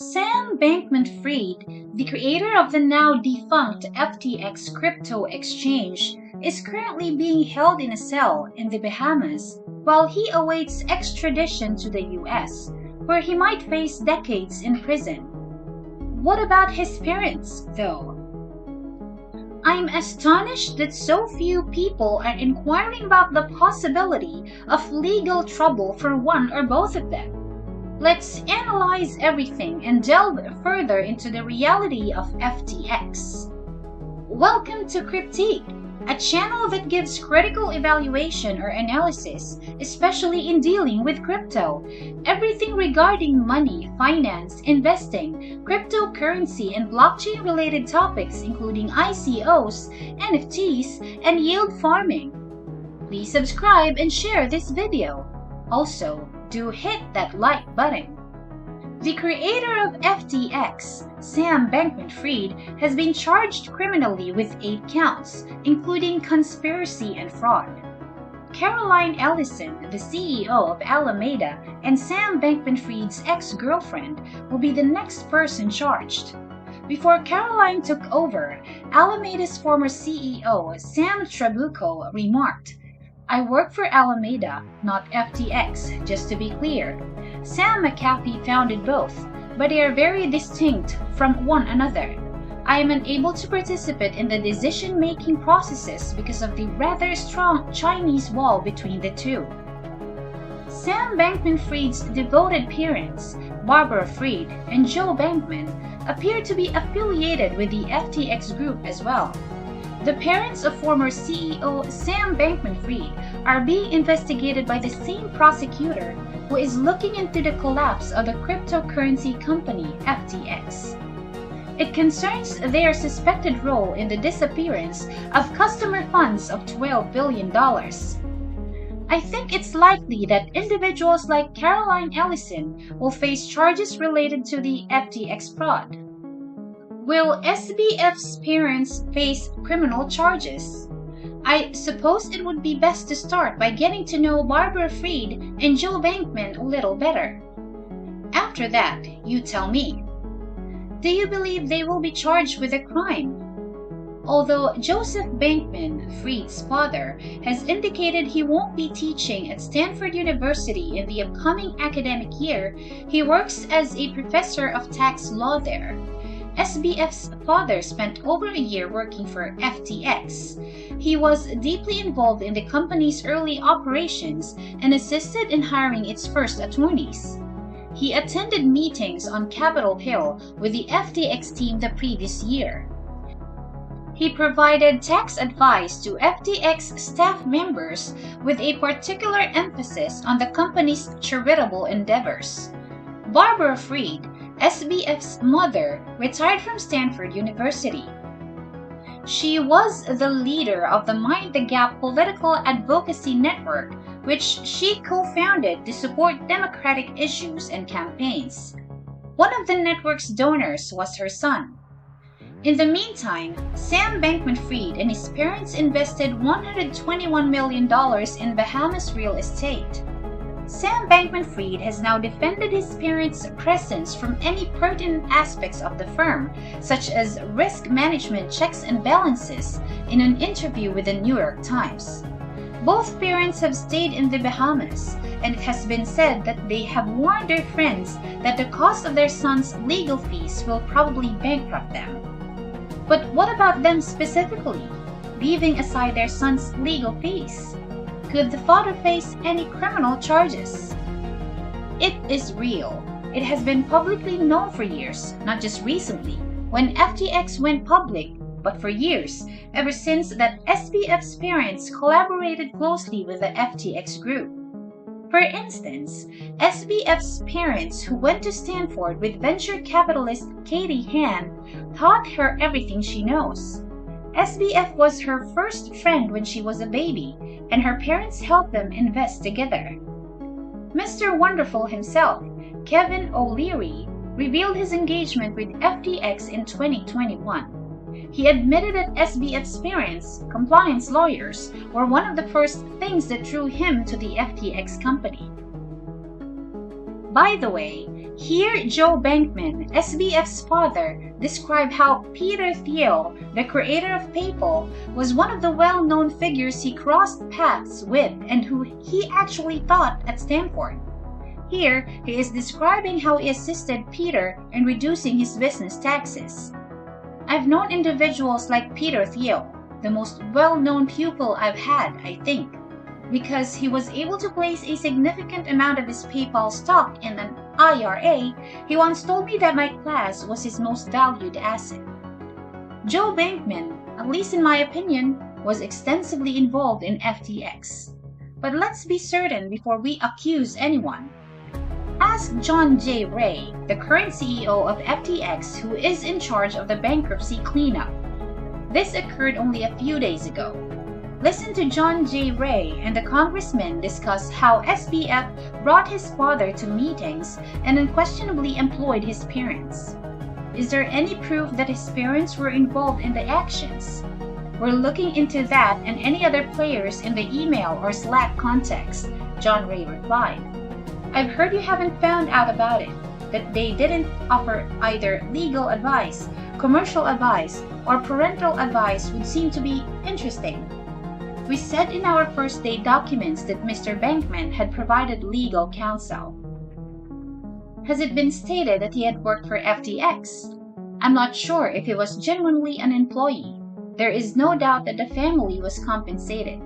Sam Bankman Freed, the creator of the now-defunct FTX crypto exchange, is currently being held in a cell in the Bahamas while he awaits extradition to the US, where he might face decades in prison. What about his parents, though? I'm astonished that so few people are inquiring about the possibility of legal trouble for one or both of them. Let's analyze everything and delve further into the reality of FTX. Welcome to Critique, a channel that gives critical evaluation or analysis, especially in dealing with crypto. Everything regarding money, finance, investing, cryptocurrency, and blockchain-related topics including ICOs, NFTs, and yield farming. Please subscribe and share this video. Also, do hit that like button. The creator of FTX, Sam Bankman Freed, has been charged criminally with 8 counts, including conspiracy and fraud. Caroline Ellison, the CEO of Alameda, and Sam Bankman Freed's ex-girlfriend will be the next person charged. Before Caroline took over, Alameda's former CEO, Sam Trabuco, remarked, "I work for Alameda, not FTX, just to be clear. Sam McAfee founded both, but they are very distinct from one another. I am unable to participate in the decision-making processes because of the rather strong Chinese wall between the two." Sam Bankman-Fried's devoted parents, Barbara Freed and Joe Bankman, appear to be affiliated with the FTX group as well. The parents of former CEO Sam Bankman-Fried are being investigated by the same prosecutor who is looking into the collapse of the cryptocurrency company FTX. It concerns their suspected role in the disappearance of customer funds of $12 billion. I think it's likely that individuals like Caroline Ellison will face charges related to the FTX fraud. Will SBF's parents face criminal charges? I suppose it would be best to start by getting to know Barbara Freed and Joe Bankman a little better. After that, you tell me. Do you believe they will be charged with a crime? Although Joseph Bankman, Freed's father, has indicated he won't be teaching at Stanford University in the upcoming academic year, he works as a professor of tax law there. SBF's father spent over a year working for FTX. He was deeply involved in the company's early operations and assisted in hiring its first attorneys. He attended meetings on Capitol Hill with the FTX team the previous year. He provided tax advice to FTX staff members with a particular emphasis on the company's charitable endeavors. Barbara Freed, SBF's mother, retired from Stanford University. She was the leader of the Mind the Gap political advocacy network, which she co-founded to support democratic issues and campaigns. One of the network's donors was her son. In the meantime, Sam Bankman-Fried and his parents invested $121 million in Bahamas real estate. Sam Bankman-Fried has now defended his parents' presence from any pertinent aspects of the firm, such as risk management checks and balances, in an interview with the New York Times. Both parents have stayed in the Bahamas, and it has been said that they have warned their friends that the cost of their son's legal fees will probably bankrupt them. But what about them specifically, leaving aside their son's legal fees? Could the father face any criminal charges? It is real. It has been publicly known for years, not just recently, when FTX went public, but for years, ever since that SBF's parents collaborated closely with the FTX group. For instance, SBF's parents, who went to Stanford with venture capitalist Katie Han, taught her everything she knows. SBF was her first friend when she was a baby, and her parents helped them invest together. Mr. Wonderful himself, Kevin O'Leary, revealed his engagement with FTX in 2021. He admitted that SBF's parents, compliance lawyers, were one of the first things that drew him to the FTX company. By the way, Here, Joe Bankman, SBF's father, described how Peter Thiel, the creator of PayPal, was one of the well-known figures he crossed paths with and who he actually taught at Stanford. Here, he is describing how he assisted Peter in reducing his business taxes. I've known individuals like Peter Thiel, the most well-known pupil I've had, I think, because he was able to place a significant amount of his PayPal stock in an IRA. He once told me that my class was his most valued asset. Joe Bankman, at least in my opinion, was extensively involved in FTX. But let's be certain before we accuse anyone. Ask John J. Ray, the current CEO of FTX, who is in charge of the bankruptcy cleanup. This occurred only a few days ago. Listen to John J. Ray and the congressman discuss how SBF brought his father to meetings and unquestionably employed his parents. Is there any proof that his parents were involved in the actions? We're looking into that and any other players in the email or Slack context, John Ray replied. I've heard you haven't found out about it, that they didn't offer either legal advice, commercial advice, or parental advice would seem to be interesting. We said in our first day documents that Mr. Bankman had provided legal counsel. Has it been stated that he had worked for FTX? I'm not sure if he was genuinely an employee. There is no doubt that the family was compensated.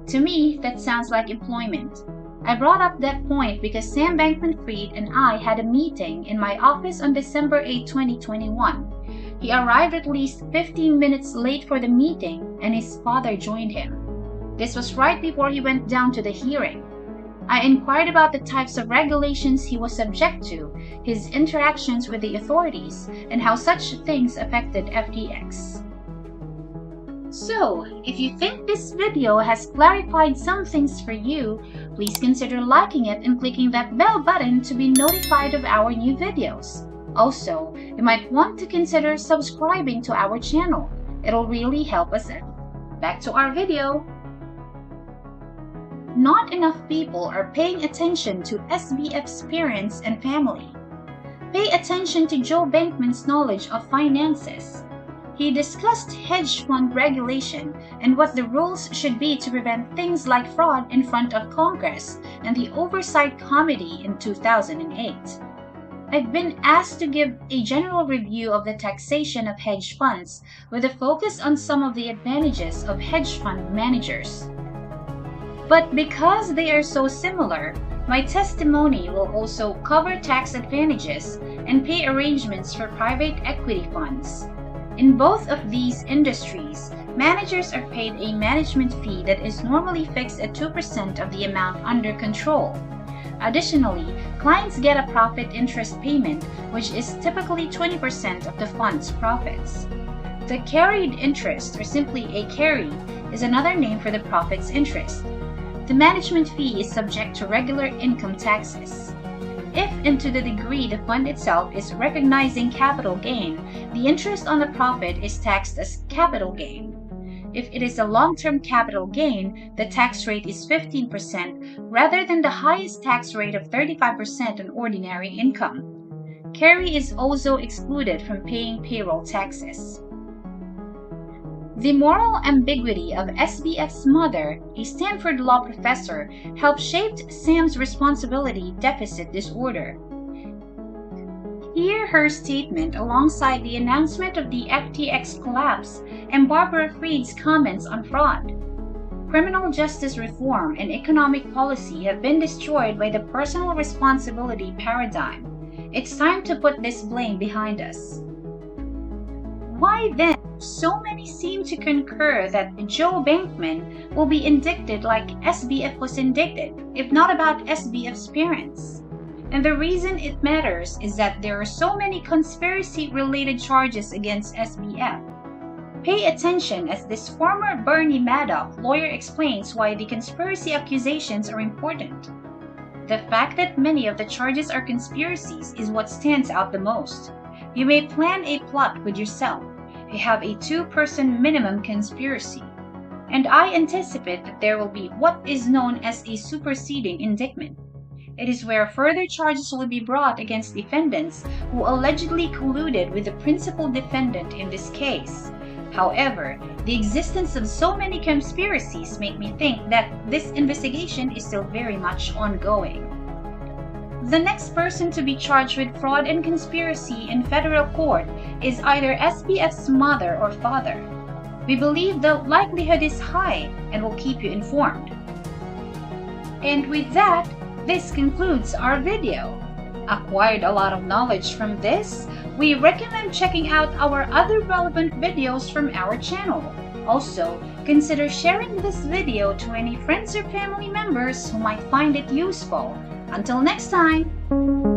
To me, that sounds like employment. I brought up that point because Sam Bankman Freed and I had a meeting in my office on December 8, 2021. He arrived at least 15 minutes late for the meeting and his father joined him. This was right before he went down to the hearing. I inquired about the types of regulations he was subject to, his interactions with the authorities, and how such things affected FTX. So, if you think this video has clarified some things for you, please consider liking it and clicking that bell button to be notified of our new videos. Also, you might want to consider subscribing to our channel. It'll really help us out. Back to our video. Not enough people are paying attention to SBF's parents and family. Pay attention to Joe Bankman's knowledge of finances. He discussed hedge fund regulation and what the rules should be to prevent things like fraud in front of Congress and the Oversight Committee in 2008. I've been asked to give a general review of the taxation of hedge funds with a focus on some of the advantages of hedge fund managers. But because they are so similar, my testimony will also cover tax advantages and pay arrangements for private equity funds. In both of these industries, managers are paid a management fee that is normally fixed at 2% of the amount under control. Additionally, clients get a profit interest payment, which is typically 20% of the fund's profits. The carried interest, or simply a carry, is another name for the profits interest. The management fee is subject to regular income taxes. If and to the degree the fund itself is recognizing capital gain, the interest on the profit is taxed as capital gain. If it is a long-term capital gain, the tax rate is 15% rather than the highest tax rate of 35% on ordinary income. Carry is also excluded from paying payroll taxes. The moral ambiguity of SBF's mother, a Stanford law professor, helped shape Sam's responsibility deficit disorder. Hear her statement alongside the announcement of the FTX collapse and Barbara Freed's comments on fraud. Criminal justice reform and economic policy have been destroyed by the personal responsibility paradigm. It's time to put this blame behind us. Why then, so many seem to concur that Joe Bankman will be indicted like SBF was indicted, if not about SBF's parents. And the reason it matters is that there are so many conspiracy-related charges against SBF. Pay attention as this former Bernie Madoff lawyer explains why the conspiracy accusations are important. The fact that many of the charges are conspiracies is what stands out the most. You may plan a plot with yourself. You have a two-person minimum conspiracy. And I anticipate that there will be what is known as a superseding indictment. It is where further charges will be brought against defendants who allegedly colluded with the principal defendant in this case. However, the existence of so many conspiracies make me think that this investigation is still very much ongoing. The next person to be charged with fraud and conspiracy in federal court is either SBF's mother or father. We believe the likelihood is high and will keep you informed. And with that, this concludes our video. Acquired a lot of knowledge from this? We recommend checking out our other relevant videos from our channel. Also, consider sharing this video to any friends or family members who might find it useful. Until next time!